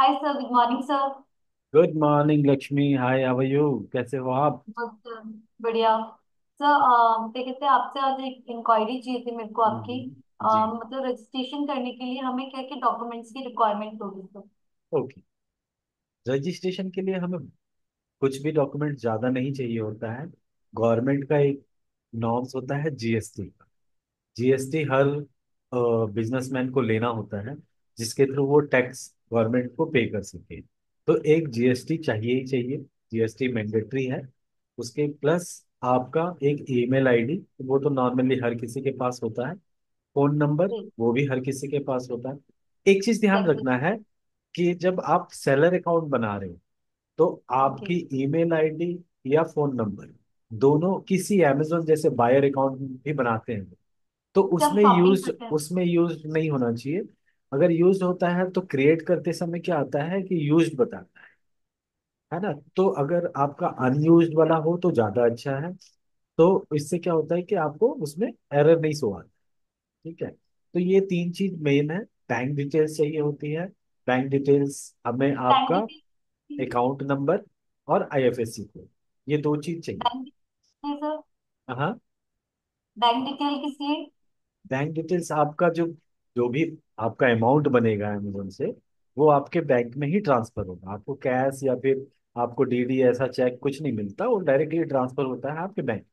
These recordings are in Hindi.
Hi sir, good morning sir. Good morning Lakshmi. Hi, how are you? कैसे हो आप? बहुत बढ़िया। सर, क्या कहते हैं, आपसे आज एक इंक्वायरी चाहिए थी मेरे को आपकी। जी। मतलब रजिस्ट्रेशन करने के लिए हमें क्या क्या डॉक्यूमेंट्स की रिक्वायरमेंट होगी सर? ओके। रजिस्ट्रेशन के लिए हमें कुछ भी डॉक्यूमेंट ज़्यादा नहीं चाहिए होता है। गवर्नमेंट का एक नॉर्म्स होता है जीएसटी का। जीएसटी हर बिजनेसमैन को लेना होता है, जिसके थ्रू वो टैक्स गवर्नमेंट को पे कर सके। तो एक जीएसटी चाहिए ही चाहिए। जीएसटी मैंडेटरी है। उसके प्लस आपका एक ईमेल आईडी, वो तो नॉर्मली हर किसी के पास होता है। फोन नंबर, जी। वो भी हर किसी के पास होता है। एक चीज ध्यान एग्जैक्टली। रखना है कि जब आप सेलर अकाउंट बना रहे हो, तो ओके। आपकी ईमेल आईडी या फोन नंबर दोनों किसी अमेजोन जैसे बायर अकाउंट भी बनाते हैं, तो जब उसमें शॉपिंग यूज करते हैं। उसमें यूज नहीं होना चाहिए। अगर यूज होता है तो क्रिएट करते समय क्या आता है कि यूज्ड बताता है ना। तो अगर आपका अनयूज्ड वाला हो तो ज्यादा अच्छा है। तो इससे क्या होता है कि आपको उसमें एरर नहीं शो आता। ठीक है। तो ये तीन चीज मेन है। बैंक डिटेल्स चाहिए होती है। बैंक डिटेल्स हमें बैंक आपका डिटेल। अकाउंट नंबर और आईएफएससी कोड, ये दो चीज चाहिए। Bank detail sir. हाँ। बैंक डिटेल किस लिए? बैंक डिटेल्स आपका जो जो भी आपका अमाउंट बनेगा अमेजोन से, वो आपके बैंक में ही ट्रांसफर होगा। आपको कैश या फिर आपको डीडी ऐसा चेक कुछ नहीं मिलता, वो डायरेक्टली ट्रांसफर होता है आपके बैंक।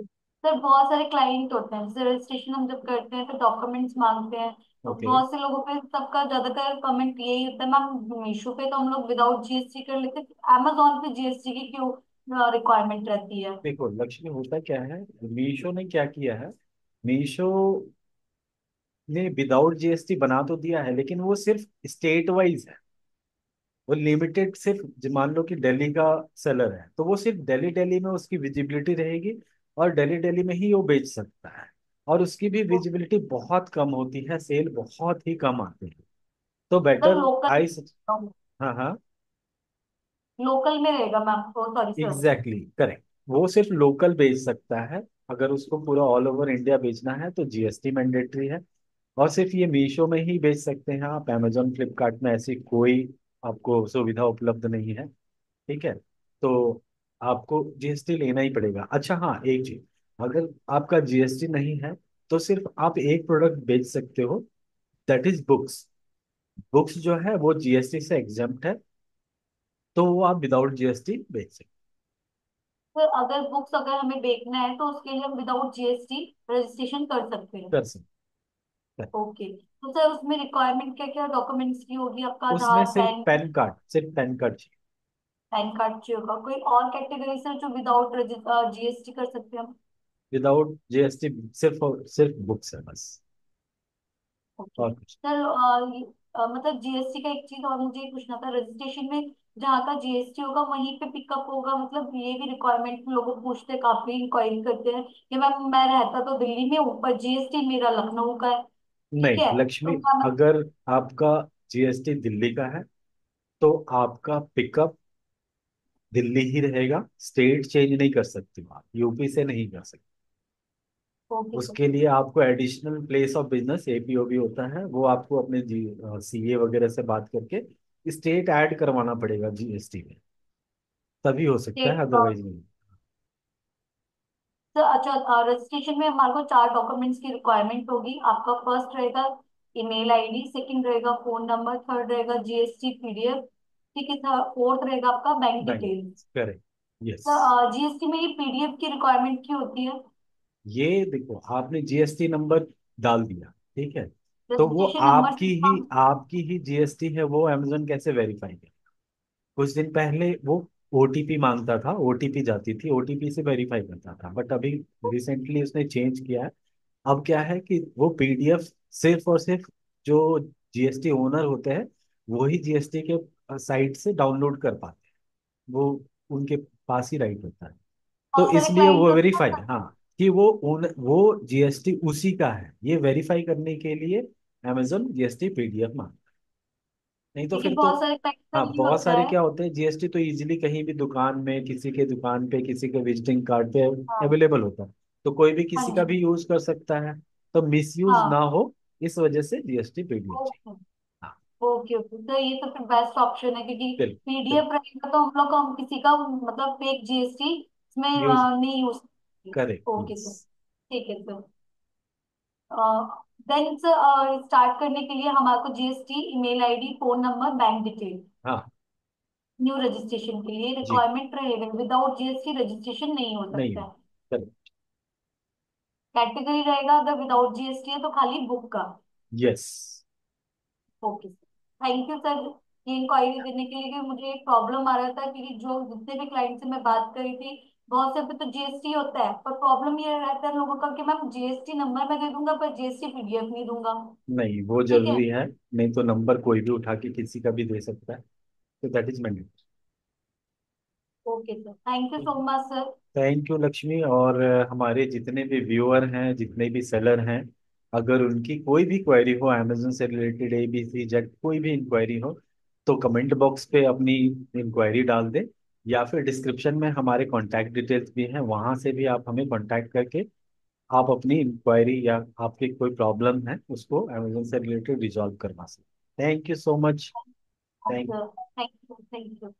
सर, बहुत सारे क्लाइंट होते हैं, जैसे रजिस्ट्रेशन हम जब करते हैं तो डॉक्यूमेंट्स मांगते हैं। तो ओके। बहुत से लोगों पे सबका ज्यादातर कमेंट यही होता है, मैम मीशो पे तो हम लोग विदाउट जीएसटी कर लेते हैं, अमेजोन पे जीएसटी की क्यों रिक्वायरमेंट रहती है? देखो लक्ष्मी, होता क्या है, मीशो ने क्या किया है। मीशो ने विदाउट जीएसटी बना तो दिया है, लेकिन वो सिर्फ स्टेट वाइज है। वो लिमिटेड सिर्फ मान लो कि दिल्ली का सेलर है, तो वो सिर्फ दिल्ली दिल्ली में उसकी विजिबिलिटी रहेगी, और दिल्ली दिल्ली में ही वो बेच सकता है। और उसकी भी तो विजिबिलिटी बहुत कम होती है, सेल बहुत ही कम आते हैं। तो सर बेटर लोकल, आई। हाँ हाँ। लोकल में रहेगा मैम, ओ सॉरी सर। Exactly correct. वो सिर्फ लोकल बेच सकता है। अगर उसको पूरा ऑल ओवर इंडिया बेचना है तो जीएसटी मैंडेटरी है। और सिर्फ ये मीशो में ही बेच सकते हैं आप। अमेजोन फ्लिपकार्ट में ऐसी कोई आपको सुविधा उपलब्ध नहीं है। ठीक है। तो आपको जीएसटी लेना ही पड़ेगा। अच्छा हाँ, एक चीज, अगर आपका जीएसटी नहीं है तो सिर्फ आप एक प्रोडक्ट बेच सकते हो, दैट इज बुक्स। बुक्स जो है वो जीएसटी से एग्जाम्प्ट है, तो वो आप विदाउट जीएसटी बेच सकते सर, अगर बुक्स अगर हमें बेचना है तो उसके लिए हम विदाउट जीएसटी रजिस्ट्रेशन कर सकते हैं? कर सकते हैं। ओके, तो सर उसमें रिक्वायरमेंट क्या क्या डॉक्यूमेंट्स की होगी? आपका उसमें आधार, सिर्फ पैन? पैन कार्ड, सिर्फ पैन कार्ड चाहिए। पैन कार्ड चाहिए होगा। कोई और कैटेगरी सर जो विदाउट जीएसटी कर सकते हैं हम? विदाउट जीएसटी सिर्फ और सिर्फ बुक्स है बस, ओके और कुछ सर, मतलब जीएसटी का एक चीज और मुझे ये पूछना था, रजिस्ट्रेशन में जहाँ का जीएसटी होगा वहीं पे पिकअप होगा? मतलब ये भी रिक्वायरमेंट लोग पूछते हैं, काफी इंक्वायरी करते हैं कि मैम मैं रहता तो दिल्ली में हूँ पर जीएसटी मेरा लखनऊ का है। ठीक नहीं। है, लक्ष्मी, तो क्या मैं? अगर आपका जीएसटी दिल्ली का है तो आपका पिकअप दिल्ली ही रहेगा। स्टेट चेंज नहीं कर सकते हो आप, यूपी से नहीं कर सकते। Okay sir. उसके लिए आपको एडिशनल प्लेस ऑफ बिजनेस एपीओबी होता है, वो आपको अपने सीए वगैरह से बात करके स्टेट ऐड करवाना पड़ेगा जीएसटी में, तभी हो सकता है, स्टेट। अदरवाइज नहीं। सर अच्छा, रजिस्ट्रेशन में हमारे को चार डॉक्यूमेंट्स की रिक्वायरमेंट होगी। आपका फर्स्ट रहेगा ईमेल आईडी, सेकंड रहेगा फोन नंबर, थर्ड रहेगा जीएसटी पीडीएफ, ठीक है सर, फोर्थ रहेगा आपका bank bank. Details. Correct. Yes. Sir GST में ये पीडीएफ की रिक्वायरमेंट की होती है? ये देखो, आपने जीएसटी नंबर डाल दिया, ठीक है, तो वो रजिस्ट्रेशन नंबर आपकी से ही हम। आपकी ही जीएसटी है, वो अमेजोन कैसे वेरीफाई करे? कुछ दिन पहले वो ओटीपी मांगता था, ओटीपी जाती थी, ओटीपी से वेरीफाई करता था, बट अभी रिसेंटली उसने चेंज किया है। अब क्या है कि वो पीडीएफ सिर्फ और सिर्फ जो जीएसटी ओनर होते हैं, वही जीएसटी के साइट से डाउनलोड कर पाते हैं। वो उनके पास ही राइट होता है। तो बहुत सारे इसलिए क्लाइंट वो होते हैं वेरीफाई, ना सर, हाँ, कि वो जीएसटी उसी का है, ये वेरीफाई करने के लिए अमेजोन जीएसटी पीडीएफ मांगता है। नहीं तो लेकिन फिर तो, बहुत सारे क्लाइंट का हाँ, ये बहुत होता सारे है। क्या होते हैं, जीएसटी तो इजीली कहीं भी दुकान में, किसी के दुकान पे, किसी के विजिटिंग कार्ड पे हाँ। अवेलेबल होता है, तो कोई भी हाँ किसी का जी। भी यूज कर सकता है। तो मिसयूज ना हाँ। हो, इस वजह से जीएसटी पीडीएफ चाहिए। ओके। हाँ। ओके ओके, तो ये तो फिर बेस्ट ऑप्शन है, क्योंकि बिल्कुल पीडीएफ बिल्कुल। रहेगा तो हम लोग को, हम किसी का मतलब फेक जीएसटी इसमें यूज नहीं यूज। करें। Okay yes. सर, ठीक है सर। देन सर, स्टार्ट करने के लिए हमारे को GST email ID, phone number, bank detail, हाँ। न्यू रजिस्ट्रेशन के लिए जी। रिक्वायरमेंट रहेगा। विदाउट जीएसटी रजिस्ट्रेशन नहीं हो नहीं सकता हो। है। करें। कैटेगरी रहेगा अगर विदाउट जीएसटी है तो खाली बुक का। Yes. Okay sir, thank you sir ये इंक्वायरी देने के लिए, कि मुझे एक प्रॉब्लम आ रहा था कि जो जितने भी क्लाइंट से मैं बात करी थी, बहुत से पे तो जीएसटी होता है, पर प्रॉब्लम ये रहता है लोगों का कि मैम जीएसटी नंबर मैं दे दूंगा पर जीएसटी पीडीएफ नहीं दूंगा। नहीं, वो ठीक है। जरूरी है। नहीं तो नंबर कोई भी उठा के किसी का भी दे सकता है। तो that is mandatory. Okay sir, thank you so much sir. Thank you Lakshmi. और हमारे जितने भी व्यूअर हैं, जितने भी सेलर हैं, अगर उनकी कोई भी क्वेरी हो अमेजोन से रिलेटेड, ABC जेड कोई भी इंक्वायरी हो, तो कमेंट बॉक्स पे अपनी इंक्वायरी डाल दे, या फिर डिस्क्रिप्शन में हमारे कांटेक्ट डिटेल्स भी हैं, वहां से भी आप हमें कांटेक्ट करके आप अपनी इंक्वायरी या आपकी कोई प्रॉब्लम है उसको अमेजोन से रिलेटेड रिजॉल्व करवा सकते। Thank you so much. Thank sir thank you, thank you.